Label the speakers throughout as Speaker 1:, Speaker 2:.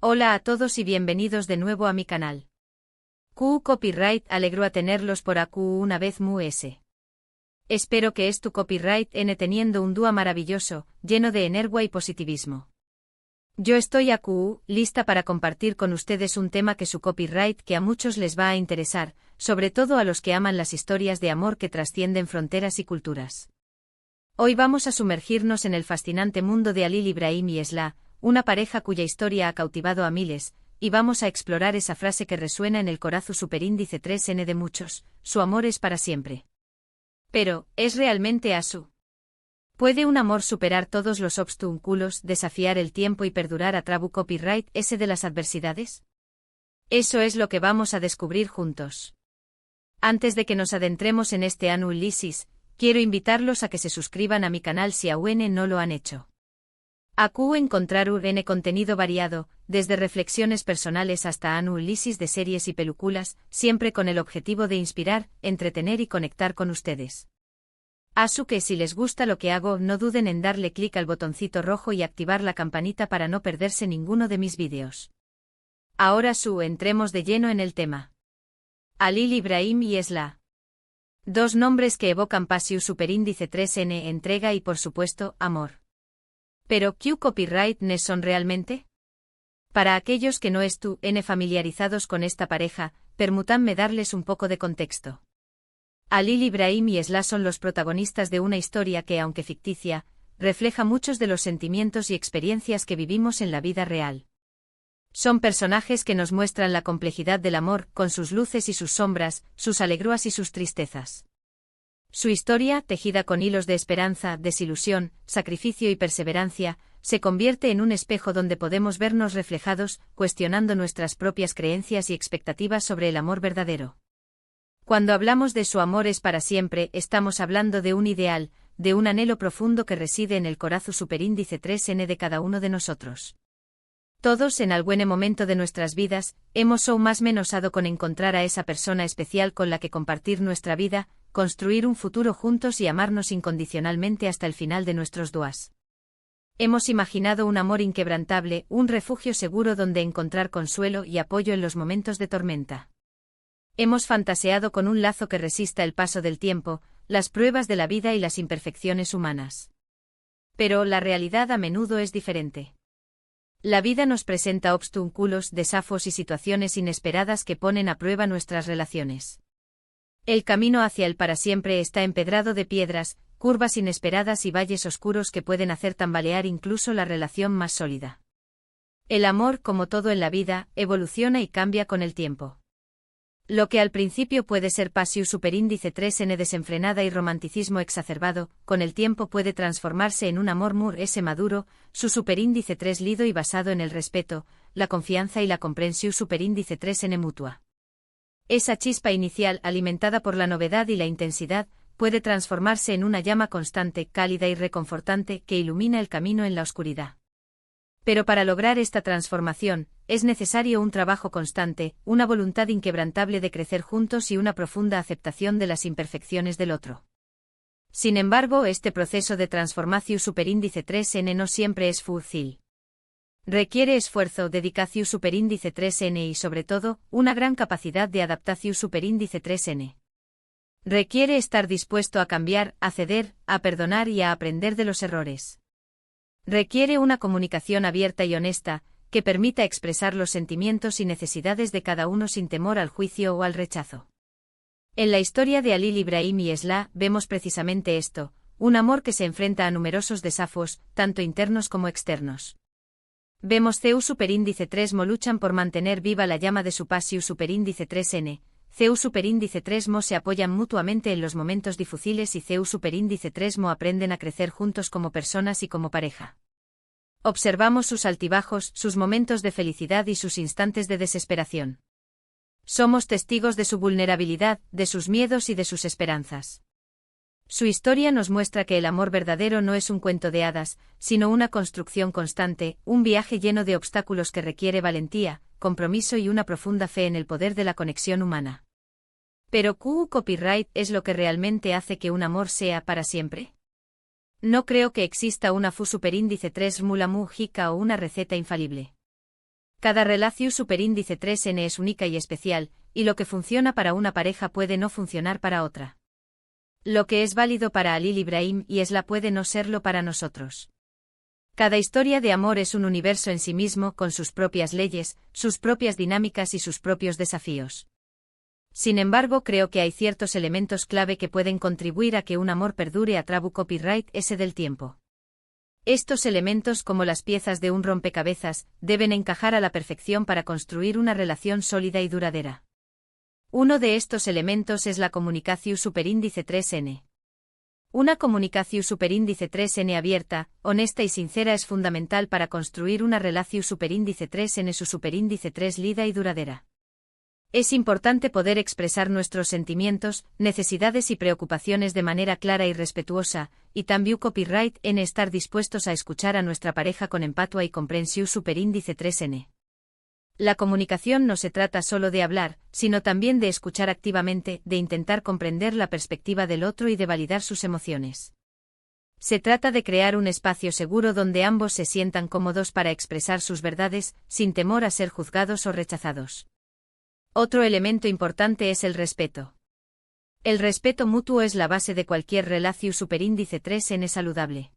Speaker 1: Hola a todos y bienvenidos de nuevo a mi canal. Q Copyright alegro a tenerlos por AQ una vez mu-s. Espero que es tu copyright n teniendo un dúo maravilloso, lleno de energía y positivismo. Yo estoy AQ, lista para compartir con ustedes un tema que su copyright que a muchos les va a interesar, sobre todo a los que aman las historias de amor que trascienden fronteras y culturas. Hoy vamos a sumergirnos en el fascinante mundo de Halil Ibrahim y Esla, una pareja cuya historia ha cautivado a miles, y vamos a explorar esa frase que resuena en el corazón superíndice 3N de muchos: su amor es para siempre. Pero, ¿es realmente así? ¿Puede un amor superar todos los obstáculos, desafiar el tiempo y perdurar a través copyright ese de las adversidades? Eso es lo que vamos a descubrir juntos. Antes de que nos adentremos en este análisis, quiero invitarlos a que se suscriban a mi canal si aún no lo han hecho. AQ encontrar contenido variado, desde reflexiones personales hasta análisis de series y películas, siempre con el objetivo de inspirar, entretener y conectar con ustedes. Así que si les gusta lo que hago, no duden en darle clic al botoncito rojo y activar la campanita para no perderse ninguno de mis vídeos. Ahora entremos de lleno en el tema. Halil Ibrahim y Esla. Dos nombres que evocan pasión superíndice 3N, entrega y por supuesto, amor. ¿Pero qué copyright son realmente? Para aquellos que no están familiarizados con esta pareja, permítanme darles un poco de contexto. Halil Ibrahim y Esla son los protagonistas de una historia que, aunque ficticia, refleja muchos de los sentimientos y experiencias que vivimos en la vida real. Son personajes que nos muestran la complejidad del amor, con sus luces y sus sombras, sus alegrías y sus tristezas. Su historia, tejida con hilos de esperanza, desilusión, sacrificio y perseverancia, se convierte en un espejo donde podemos vernos reflejados, cuestionando nuestras propias creencias y expectativas sobre el amor verdadero. Cuando hablamos de su amor es para siempre, estamos hablando de un ideal, de un anhelo profundo que reside en el corazón superíndice 3N de cada uno de nosotros. Todos en algún momento de nuestras vidas, hemos o más menosado con encontrar a esa persona especial con la que compartir nuestra vida, construir un futuro juntos y amarnos incondicionalmente hasta el final de nuestros días. Hemos imaginado un amor inquebrantable, un refugio seguro donde encontrar consuelo y apoyo en los momentos de tormenta. Hemos fantaseado con un lazo que resista el paso del tiempo, las pruebas de la vida y las imperfecciones humanas. Pero la realidad a menudo es diferente. La vida nos presenta obstáculos, desafíos y situaciones inesperadas que ponen a prueba nuestras relaciones. El camino hacia el para siempre está empedrado de piedras, curvas inesperadas y valles oscuros que pueden hacer tambalear incluso la relación más sólida. El amor, como todo en la vida, evoluciona y cambia con el tiempo. Lo que al principio puede ser pasión superíndice 3N desenfrenada y romanticismo exacerbado, con el tiempo puede transformarse en un amor mu-s maduro, su superíndice 3 lido y basado en el respeto, la confianza y la comprensión superíndice 3N mutua. Esa chispa inicial, alimentada por la novedad y la intensidad, puede transformarse en una llama constante, cálida y reconfortante que ilumina el camino en la oscuridad. Pero para lograr esta transformación, es necesario un trabajo constante, una voluntad inquebrantable de crecer juntos y una profunda aceptación de las imperfecciones del otro. Sin embargo, este proceso de transformación superíndice 3N no siempre es fácil. Requiere esfuerzo, dedicación superíndice 3N y sobre todo, una gran capacidad de adaptación superíndice 3N. Requiere estar dispuesto a cambiar, a ceder, a perdonar y a aprender de los errores. Requiere una comunicación abierta y honesta, que permita expresar los sentimientos y necesidades de cada uno sin temor al juicio o al rechazo. En la historia de Halil Ibrahim y Esla, vemos precisamente esto, un amor que se enfrenta a numerosos desafíos, tanto internos como externos. Vemos CU superíndice 3 mo luchan por mantener viva la llama de su pasión superíndice 3N, CU superíndice 3 mo se apoyan mutuamente en los momentos difíciles y CU superíndice 3 mo aprenden a crecer juntos como personas y como pareja. Observamos sus altibajos, sus momentos de felicidad y sus instantes de desesperación. Somos testigos de su vulnerabilidad, de sus miedos y de sus esperanzas. Su historia nos muestra que el amor verdadero no es un cuento de hadas, sino una construcción constante, un viaje lleno de obstáculos que requiere valentía, compromiso y una profunda fe en el poder de la conexión humana. Pero ¿qué copyright es lo que realmente hace que un amor sea para siempre? No creo que exista una fu superíndice 3 mula mu jica o una receta infalible. Cada relación superíndice 3n es única y especial, y lo que funciona para una pareja puede no funcionar para otra. Lo que es válido para Halil Ibrahim y Esla puede no serlo para nosotros. Cada historia de amor es un universo en sí mismo con sus propias leyes, sus propias dinámicas y sus propios desafíos. Sin embargo, creo que hay ciertos elementos clave que pueden contribuir a que un amor perdure a través copyright ese del tiempo. Estos elementos, como las piezas de un rompecabezas, deben encajar a la perfección para construir una relación sólida y duradera. Uno de estos elementos es la comunicación superíndice 3n. Una comunicación superíndice 3n abierta, honesta y sincera es fundamental para construir una relación superíndice 3n su superíndice 3 lida y duradera. Es importante poder expresar nuestros sentimientos, necesidades y preocupaciones de manera clara y respetuosa, y también copyright en estar dispuestos a escuchar a nuestra pareja con empatia y comprensión superíndice 3n. La comunicación no se trata solo de hablar, sino también de escuchar activamente, de intentar comprender la perspectiva del otro y de validar sus emociones. Se trata de crear un espacio seguro donde ambos se sientan cómodos para expresar sus verdades, sin temor a ser juzgados o rechazados. Otro elemento importante es el respeto. El respeto mutuo es la base de cualquier relación superíndice 3n saludable.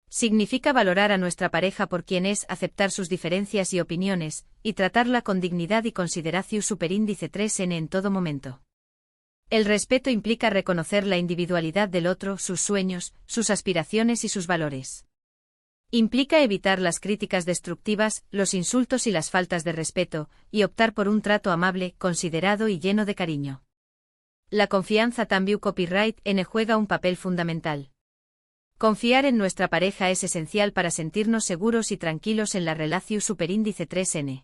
Speaker 1: Significa valorar a nuestra pareja por quien es, aceptar sus diferencias y opiniones, y tratarla con dignidad y consideración superíndice 3n en todo momento. El respeto implica reconocer la individualidad del otro, sus sueños, sus aspiraciones y sus valores. Implica evitar las críticas destructivas, los insultos y las faltas de respeto, y optar por un trato amable, considerado y lleno de cariño. La confianza también copyright n juega un papel fundamental. Confiar en nuestra pareja es esencial para sentirnos seguros y tranquilos en la relación superíndice 3n.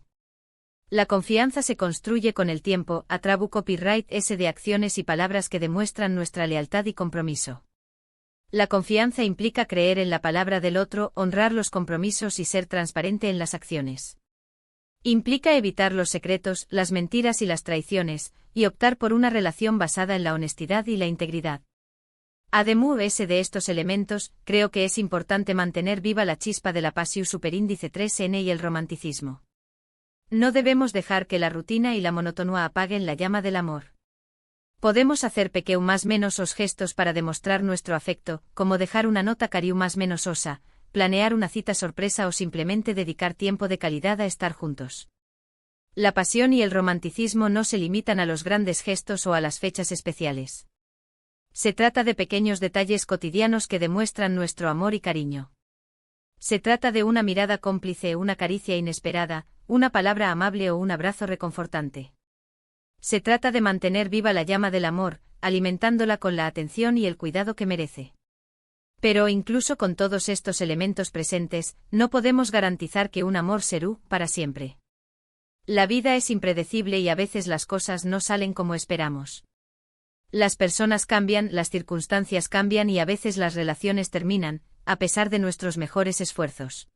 Speaker 1: La confianza se construye con el tiempo, a través copyright s de acciones y palabras que demuestran nuestra lealtad y compromiso. La confianza implica creer en la palabra del otro, honrar los compromisos y ser transparente en las acciones. Implica evitar los secretos, las mentiras y las traiciones, y optar por una relación basada en la honestidad y la integridad. Además de estos elementos, creo que es importante mantener viva la chispa de la pasión superíndice 3n y el romanticismo. No debemos dejar que la rutina y la monotonía apaguen la llama del amor. Podemos hacer más menos os gestos para demostrar nuestro afecto, como dejar una nota cariu más menos osa, planear una cita sorpresa o simplemente dedicar tiempo de calidad a estar juntos. La pasión y el romanticismo no se limitan a los grandes gestos o a las fechas especiales. Se trata de pequeños detalles cotidianos que demuestran nuestro amor y cariño. Se trata de una mirada cómplice, una caricia inesperada, una palabra amable o un abrazo reconfortante. Se trata de mantener viva la llama del amor, alimentándola con la atención y el cuidado que merece. Pero incluso con todos estos elementos presentes, no podemos garantizar que un amor será para siempre. La vida es impredecible y a veces las cosas no salen como esperamos. Las personas cambian, las circunstancias cambian y a veces las relaciones terminan, a pesar de nuestros mejores esfuerzos.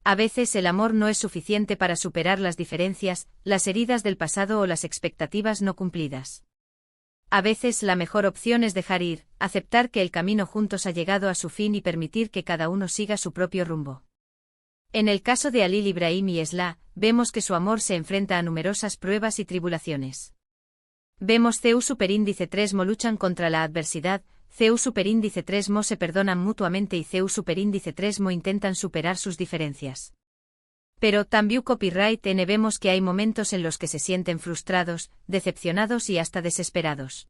Speaker 1: A veces el amor no es suficiente para superar las diferencias, las heridas del pasado o las expectativas no cumplidas. A veces la mejor opción es dejar ir, aceptar que el camino juntos ha llegado a su fin y permitir que cada uno siga su propio rumbo. En el caso de Halil Ibrahim y Esla, vemos que su amor se enfrenta a numerosas pruebas y tribulaciones. Vemos CEU superíndice 3 mo luchan contra la adversidad, CEU superíndice 3 mo se perdonan mutuamente y CEU superíndice 3 mo intentan superar sus diferencias. Pero también copyright n vemos que hay momentos en los que se sienten frustrados, decepcionados y hasta desesperados.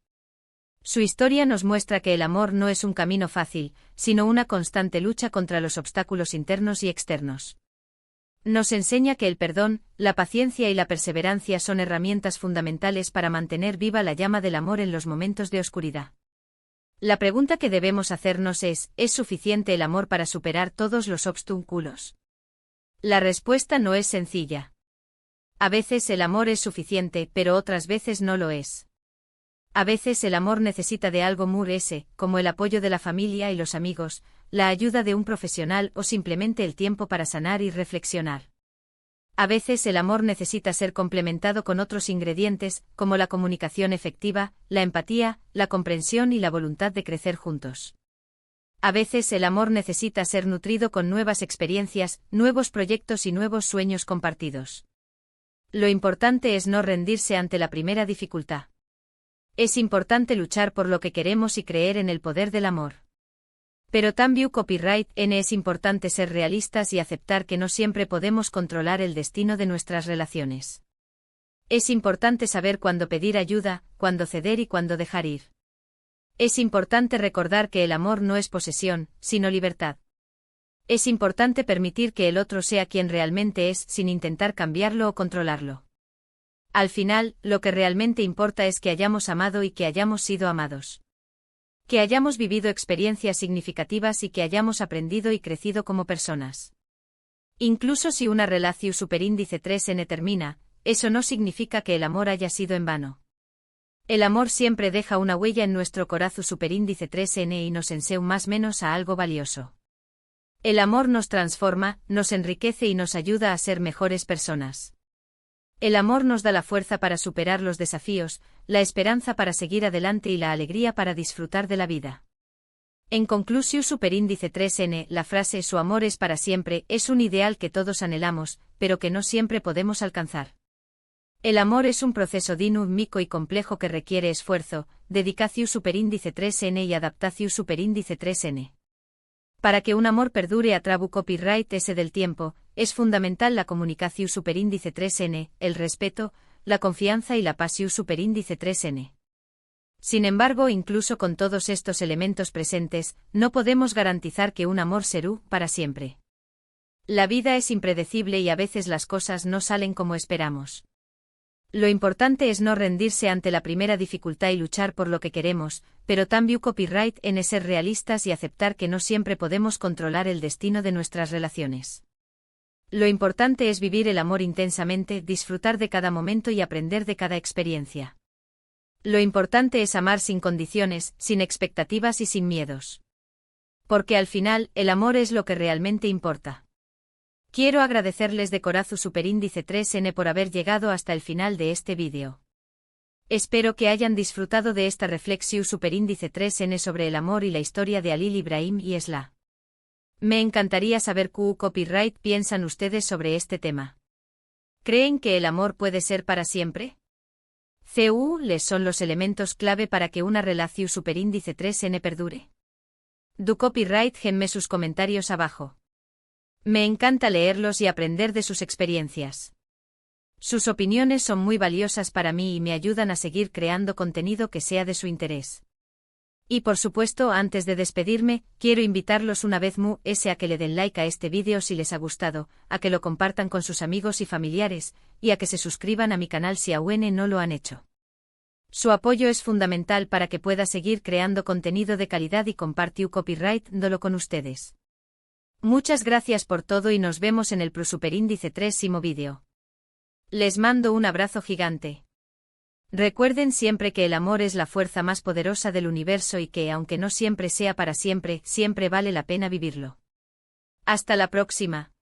Speaker 1: Su historia nos muestra que el amor no es un camino fácil, sino una constante lucha contra los obstáculos internos y externos. Nos enseña que el perdón, la paciencia y la perseverancia son herramientas fundamentales para mantener viva la llama del amor en los momentos de oscuridad. La pregunta que debemos hacernos ¿es suficiente el amor para superar todos los obstáculos? La respuesta no es sencilla. A veces el amor es suficiente, pero otras veces no lo es. A veces el amor necesita de algo como el apoyo de la familia y los amigos, la ayuda de un profesional o simplemente el tiempo para sanar y reflexionar. A veces el amor necesita ser complementado con otros ingredientes, como la comunicación efectiva, la empatía, la comprensión y la voluntad de crecer juntos. A veces el amor necesita ser nutrido con nuevas experiencias, nuevos proyectos y nuevos sueños compartidos. Lo importante es no rendirse ante la primera dificultad. Es importante luchar por lo que queremos y creer en el poder del amor. Pero también copyright N es importante ser realistas y aceptar que no siempre podemos controlar el destino de nuestras relaciones. Es importante saber cuándo pedir ayuda, cuándo ceder y cuándo dejar ir. Es importante recordar que el amor no es posesión, sino libertad. Es importante permitir que el otro sea quien realmente es sin intentar cambiarlo o controlarlo. Al final, lo que realmente importa es que hayamos amado y que hayamos sido amados. Que hayamos vivido experiencias significativas y que hayamos aprendido y crecido como personas. Incluso si una relación superíndice 3N termina, eso no significa que el amor haya sido en vano. El amor siempre deja una huella en nuestro corazón superíndice 3N y nos enseña más menos a algo valioso. El amor nos transforma, nos enriquece y nos ayuda a ser mejores personas. El amor nos da la fuerza para superar los desafíos, la esperanza para seguir adelante y la alegría para disfrutar de la vida. En conclusión superíndice 3N, la frase "su amor es para siempre" es un ideal que todos anhelamos, pero que no siempre podemos alcanzar. El amor es un proceso dinámico y complejo que requiere esfuerzo, dedicación superíndice 3N y adaptación superíndice 3N. Para que un amor perdure a través copyright S del tiempo, es fundamental la comunicación superíndice 3N, el respeto, la confianza y la pasión superíndice 3N. Sin embargo, incluso con todos estos elementos presentes, no podemos garantizar que un amor será para siempre. La vida es impredecible y a veces las cosas no salen como esperamos. Lo importante es no rendirse ante la primera dificultad y luchar por lo que queremos, pero también copyright en ser realistas y aceptar que no siempre podemos controlar el destino de nuestras relaciones. Lo importante es vivir el amor intensamente, disfrutar de cada momento y aprender de cada experiencia. Lo importante es amar sin condiciones, sin expectativas y sin miedos. Porque al final, el amor es lo que realmente importa. Quiero agradecerles de corazón superíndice 3N por haber llegado hasta el final de este vídeo. Espero que hayan disfrutado de esta reflexión superíndice 3N sobre el amor y la historia de Halil Ibrahim y Esla. Me encantaría saber qué copyright piensan ustedes sobre este tema. ¿Creen que el amor puede ser para siempre? ¿Les son los elementos clave para que una relación superíndice 3N perdure? Du copyright genme sus comentarios abajo. Me encanta leerlos y aprender de sus experiencias. Sus opiniones son muy valiosas para mí y me ayudan a seguir creando contenido que sea de su interés. Y por supuesto, antes de despedirme, quiero invitarlos una vez más a que le den like a este vídeo si les ha gustado, a que lo compartan con sus amigos y familiares, y a que se suscriban a mi canal si aún no lo han hecho. Su apoyo es fundamental para que pueda seguir creando contenido de calidad y compartir copyright dándolo con ustedes. Muchas gracias por todo y nos vemos en el superíndice 3º vídeo. Les mando un abrazo gigante. Recuerden siempre que el amor es la fuerza más poderosa del universo y que, aunque no siempre sea para siempre, siempre vale la pena vivirlo. Hasta la próxima.